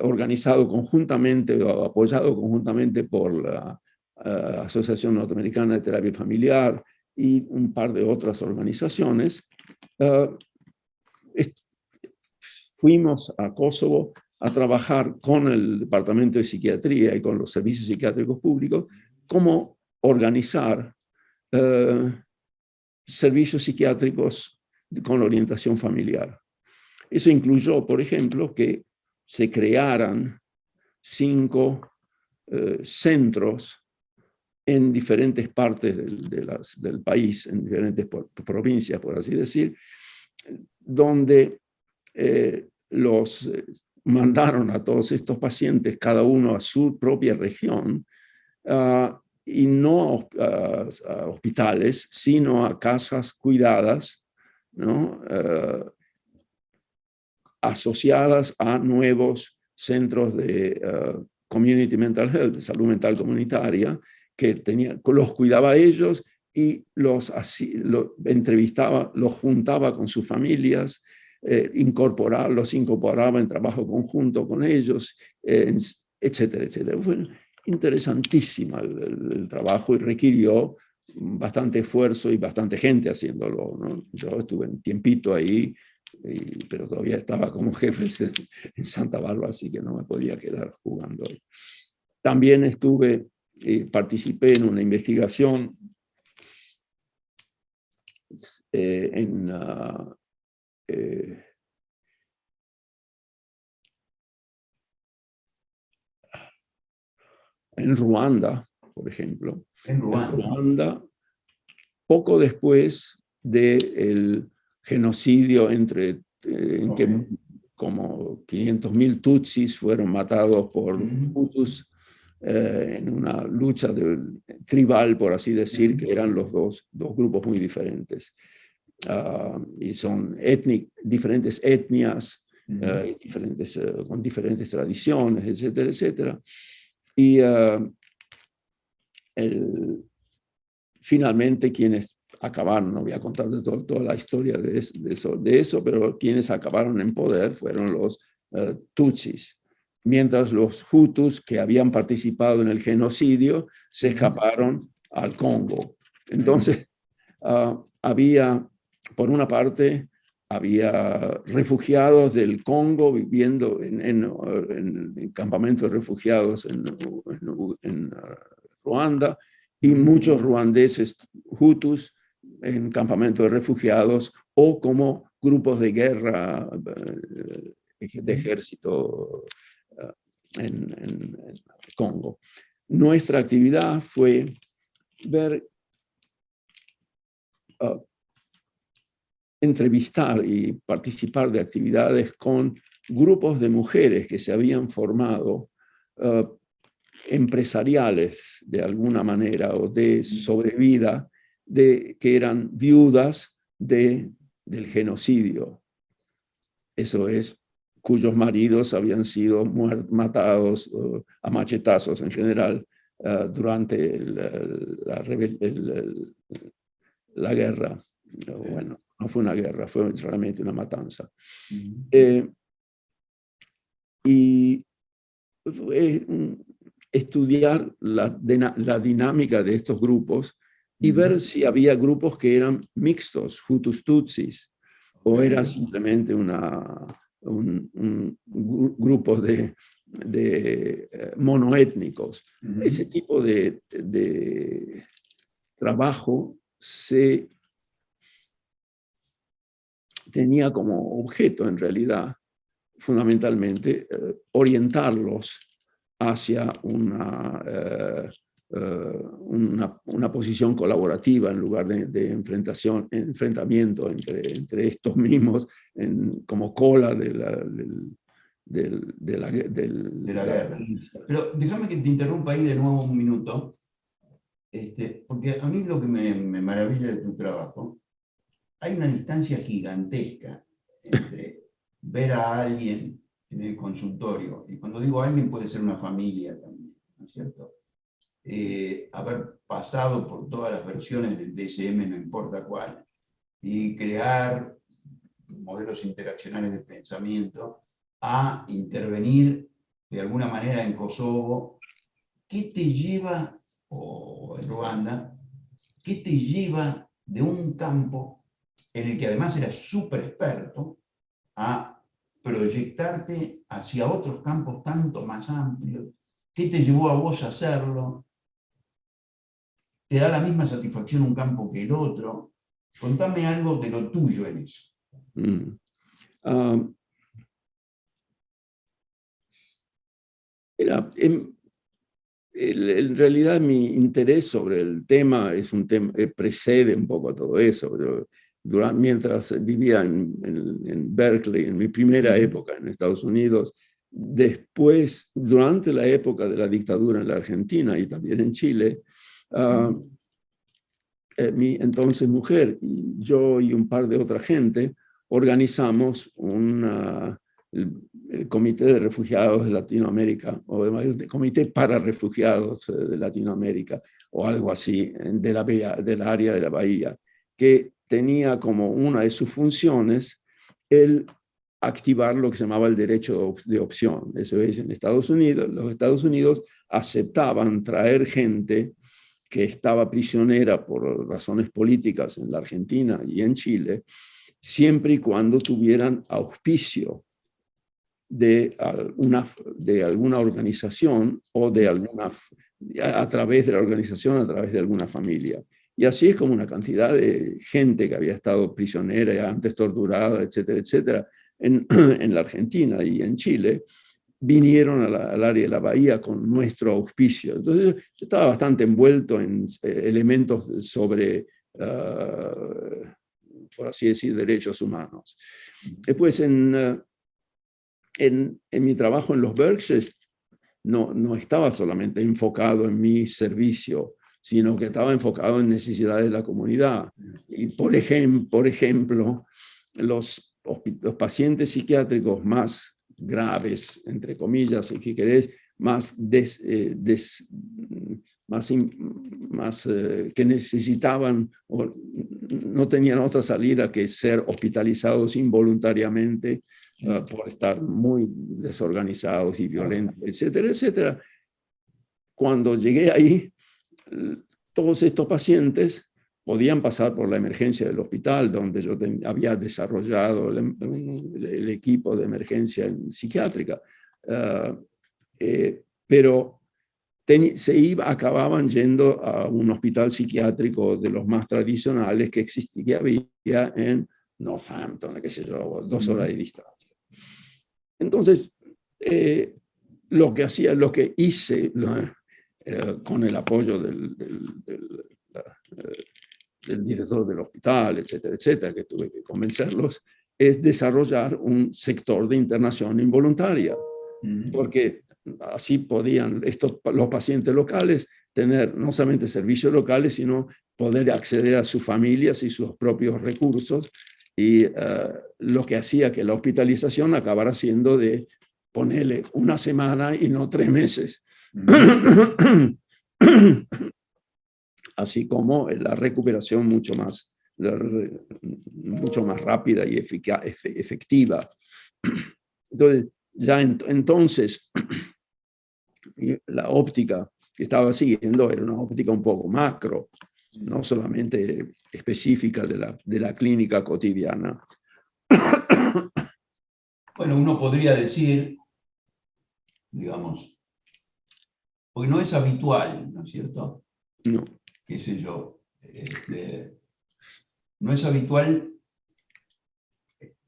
organizado conjuntamente o apoyado conjuntamente por la Asociación Norteamericana de Terapia Familiar y un par de otras organizaciones, fuimos a Kosovo a trabajar con el Departamento de Psiquiatría y con los servicios psiquiátricos públicos, cómo organizar servicios psiquiátricos con orientación familiar. Eso incluyó, por ejemplo, que se crearan 5 centros en diferentes partes del país, en diferentes provincias, por así decir, donde los mandaron a todos estos pacientes, cada uno a su propia región, y no a hospitales, sino a casas cuidadas, ¿no? Asociadas a nuevos centros de community mental health, de salud mental comunitaria, que los cuidaba a ellos y los entrevistaba, los juntaba con sus familias, los incorporaba en trabajo conjunto con ellos, etcétera, etcétera. Fue interesantísimo el trabajo y requirió bastante esfuerzo y bastante gente haciéndolo, ¿no? Yo estuve un tiempito ahí, pero todavía estaba como jefe en Santa Bárbara, así que no me podía quedar jugando ahí. También participé en una investigación en Ruanda, por ejemplo. En Ruanda. En Ruanda, poco después del genocidio en que como 500.000 tutsis fueron matados por hutus en una lucha tribal, por así decir, que eran los dos grupos muy diferentes. Y son diferentes etnias, con diferentes tradiciones, etcétera, etcétera. Y finalmente quienes acabaron, no voy a contar toda la historia de eso, pero quienes acabaron en poder fueron los tutsis, mientras los hutus que habían participado en el genocidio se escaparon al Congo. Entonces, por una parte, había refugiados del Congo viviendo en campamentos de refugiados en Ruanda, y muchos ruandeses hutus en campamentos de refugiados o como grupos de guerra de ejército en Congo. Nuestra actividad fue entrevistar y participar de actividades con grupos de mujeres que se habían formado empresariales de alguna manera o de sobrevida, que eran viudas del genocidio. Eso es, cuyos maridos habían sido matados a machetazos en general durante la guerra. Bueno, no fue una guerra, fue realmente una matanza. Y estudiar la dinámica de estos grupos y ver si había grupos que eran mixtos, hutus tutsis, o eran simplemente un grupo de monoétnicos. Ese tipo de trabajo tenía como objeto, en realidad, fundamentalmente, orientarlos hacia una posición colaborativa en lugar de enfrentamiento entre estos mismos como cola de la guerra. Pero déjame que te interrumpa ahí de nuevo un minuto, porque a mí lo que me maravilla de tu trabajo, hay una distancia gigantesca entre ver a alguien en el consultorio, y cuando digo alguien puede ser una familia también, ¿no es cierto? Haber pasado por todas las versiones del DSM, no importa cuál, y crear modelos interaccionales de pensamiento, a intervenir de alguna manera en Kosovo. ¿Qué te lleva, o en Ruanda, qué te lleva de un campo en el que además eras súper experto a proyectarte hacia otros campos tanto más amplios? ¿Qué te llevó a vos a hacerlo? ¿Te da la misma satisfacción un campo que el otro? Contame algo de lo tuyo en eso. En realidad mi interés sobre el tema es un tema precede un poco a todo eso. Mientras vivía en Berkeley, en mi primera época en Estados Unidos, después, durante la época de la dictadura en la Argentina y también en Chile, mi entonces mujer y yo y un par de otra gente organizamos el Comité de Refugiados de Latinoamérica, o el Comité para Refugiados de Latinoamérica, o algo así, del área de la Bahía, que tenía como una de sus funciones el activar lo que se llamaba el derecho de opción. Eso es, en Estados Unidos, los Estados Unidos aceptaban traer gente que estaba prisionera por razones políticas en la Argentina y en Chile, siempre y cuando tuvieran auspicio de alguna organización o a través de la organización, a través de alguna familia. Y así es como una cantidad de gente que había estado prisionera y antes torturada, etcétera, etcétera, en la Argentina y en Chile, vinieron al área de la Bahía con nuestro auspicio. Entonces, yo estaba bastante envuelto en elementos sobre, por así decir, derechos humanos. Después, en mi trabajo en los Berkshires, no estaba solamente enfocado en mi servicio, sino que estaba enfocado en necesidades de la comunidad. Y, por ejemplo, los pacientes psiquiátricos más graves, entre comillas, si querés, que necesitaban o no tenían otra salida que ser hospitalizados involuntariamente por estar muy desorganizados y violentos, etcétera, etcétera. Cuando llegué ahí, todos estos pacientes podían pasar por la emergencia del hospital, donde yo había desarrollado el equipo de emergencia psiquiátrica, pero acababan yendo a un hospital psiquiátrico de los más tradicionales que había en Northampton, qué sé yo, 2 horas de distancia. Entonces, lo que hice con el apoyo del director del hospital, etcétera, etcétera, que tuve que convencerlos, es desarrollar un sector de internación involuntaria, porque así podían los pacientes locales tener no solamente servicios locales, sino poder acceder a sus familias y sus propios recursos, y lo que hacía que la hospitalización acabara siendo de ponerle 1 semana y no 3 meses. Así como la recuperación mucho más rápida y efectiva. Entonces, ya entonces, la óptica que estaba siguiendo era una óptica un poco macro, no solamente específica de la clínica cotidiana. Bueno, uno podría decir, digamos, porque no es habitual, ¿no es cierto? No. Qué sé yo, no es habitual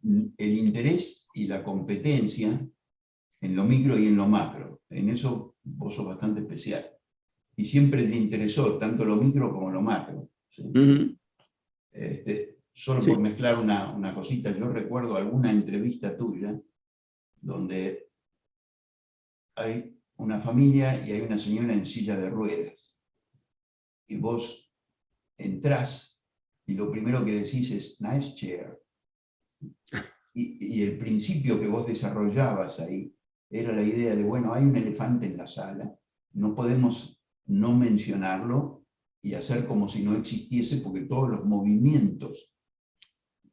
el interés y la competencia en lo micro y en lo macro. En eso vos sos bastante especial. Y siempre te interesó tanto lo micro como lo macro, ¿sí? Solo por mezclar una cosita, yo recuerdo alguna entrevista tuya donde hay una familia y hay una señora en silla de ruedas. Y vos entrás y lo primero que decís es nice chair. Y el principio que vos desarrollabas ahí era la idea de, bueno, hay un elefante en la sala, no podemos no mencionarlo y hacer como si no existiese, porque todos los movimientos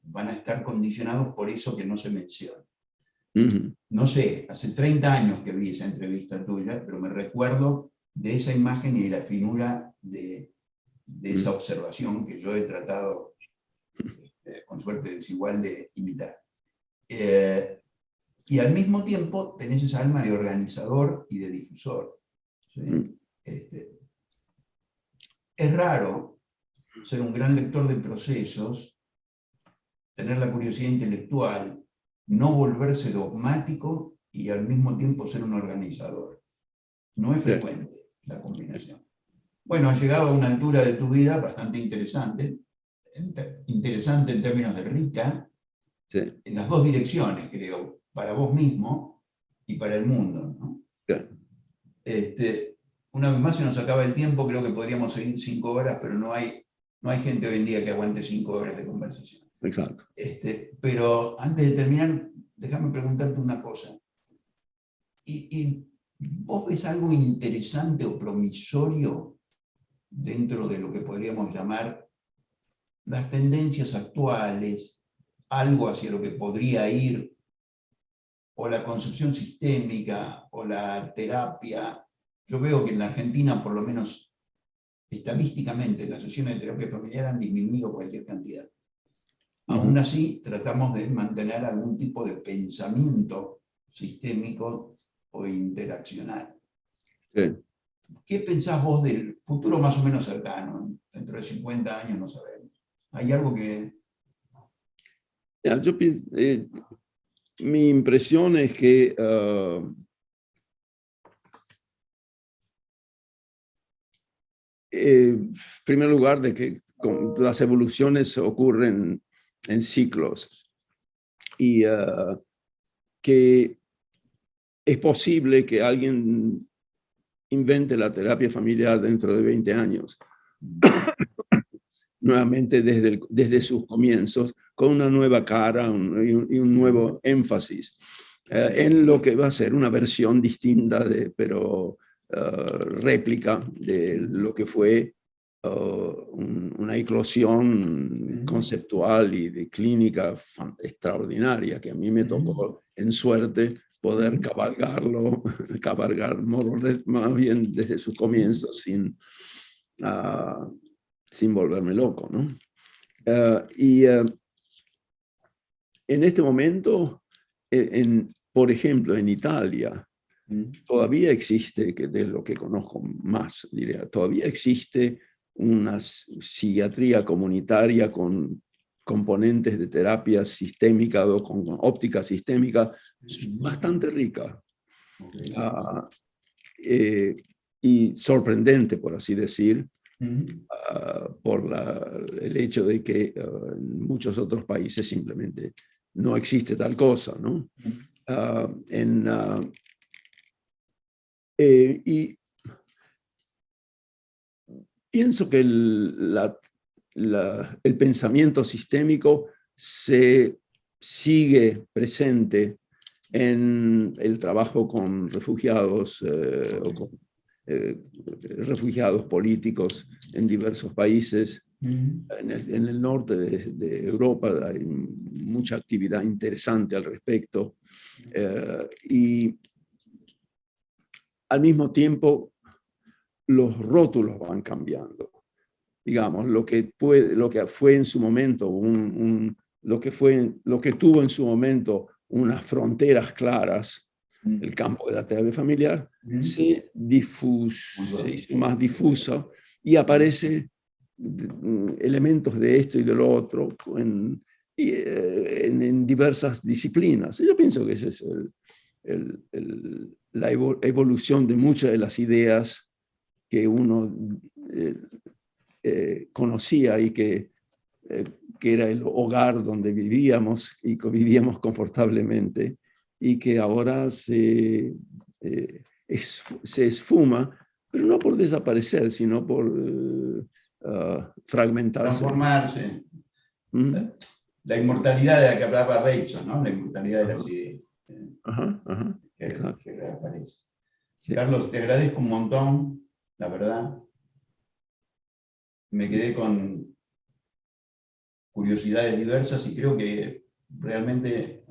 van a estar condicionados por eso que no se menciona. No sé, hace 30 años que vi esa entrevista tuya, pero me recuerdo de esa imagen y de la finura de esa observación que yo he tratado, con suerte desigual, de imitar. Y al mismo tiempo tenés esa alma de organizador y de difusor, ¿sí? Es raro ser un gran lector de procesos, tener la curiosidad intelectual, no volverse dogmático y al mismo tiempo ser un organizador. No es frecuente la combinación. Bueno, has llegado a una altura de tu vida bastante interesante en términos de rica, en las 2 direcciones, creo, para vos mismo y para el mundo, ¿no? Una vez más se nos acaba el tiempo, creo que podríamos seguir 5 horas, pero no hay gente hoy en día que aguante 5 horas de conversación. Exacto. Pero antes de terminar, déjame preguntarte una cosa. ¿Y vos ves algo interesante o promisorio dentro de lo que podríamos llamar las tendencias actuales algo hacia lo que podría ir o la concepción sistémica o la terapia. Yo veo que en la Argentina, por lo menos estadísticamente, las sesiones de terapia familiar han disminuido cualquier cantidad. Aún así, tratamos de mantener algún tipo de pensamiento sistémico o interaccional. Sí. ¿Qué pensás vos del futuro más o menos cercano? Dentro de 50 años no sabemos. ¿Hay algo que...? Ya, yo pienso, mi impresión es que en primer lugar, de que las evoluciones ocurren en ciclos y que es posible que alguien invente la terapia familiar dentro de 20 años, nuevamente desde sus comienzos, con una nueva cara y un nuevo énfasis en lo que va a ser una versión distinta, pero réplica de lo que fue una eclosión conceptual y de clínica extraordinaria, que a mí me tocó en suerte poder cabalgar más bien desde sus comienzos sin volverme loco, ¿no? En este momento, por ejemplo, en Italia, todavía existe, que de lo que conozco más, diría, todavía existe una psiquiatría comunitaria con componentes de terapia sistémica o con óptica sistémica bastante rica. Y sorprendente, por así decir, por el hecho de que en muchos otros países simplemente no existe tal cosa, ¿no? Y pienso que el pensamiento sistémico se sigue presente en el trabajo con refugiados o con refugiados políticos en diversos países. En el norte de Europa hay mucha actividad interesante al respecto. Y al mismo tiempo, los rótulos van cambiando. Digamos, lo que fue en su momento, lo que tuvo en su momento unas fronteras claras, el campo de la terapia familiar, se hizo más difuso y aparece elementos de esto y de lo otro en diversas disciplinas. Yo pienso que esa es la evolución de muchas de las ideas que uno conocía y que era el hogar donde vivíamos y vivíamos confortablemente, y que ahora se esfuma, pero no por desaparecer, sino por fragmentarse. Transformarse. La inmortalidad de la que hablaba Rachel, ¿no? La inmortalidad de las ideas. Que reaparece. Sí. Carlos, te agradezco un montón, la verdad. Me quedé con curiosidades diversas y creo que realmente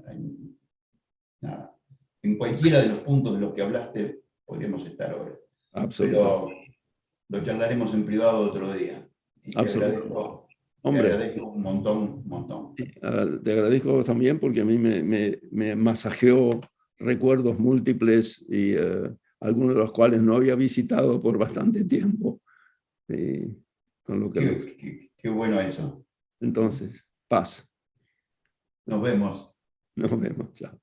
nada, en cualquiera de los puntos de los que hablaste podríamos estar ahora. Pero lo charlaremos en privado otro día. Y te agradezco un montón. Te agradezco también porque a mí me masajeó recuerdos múltiples y algunos de los cuales no había visitado por bastante tiempo. Con lo que qué bueno eso. Entonces, paz. Nos vemos. Nos vemos, chao.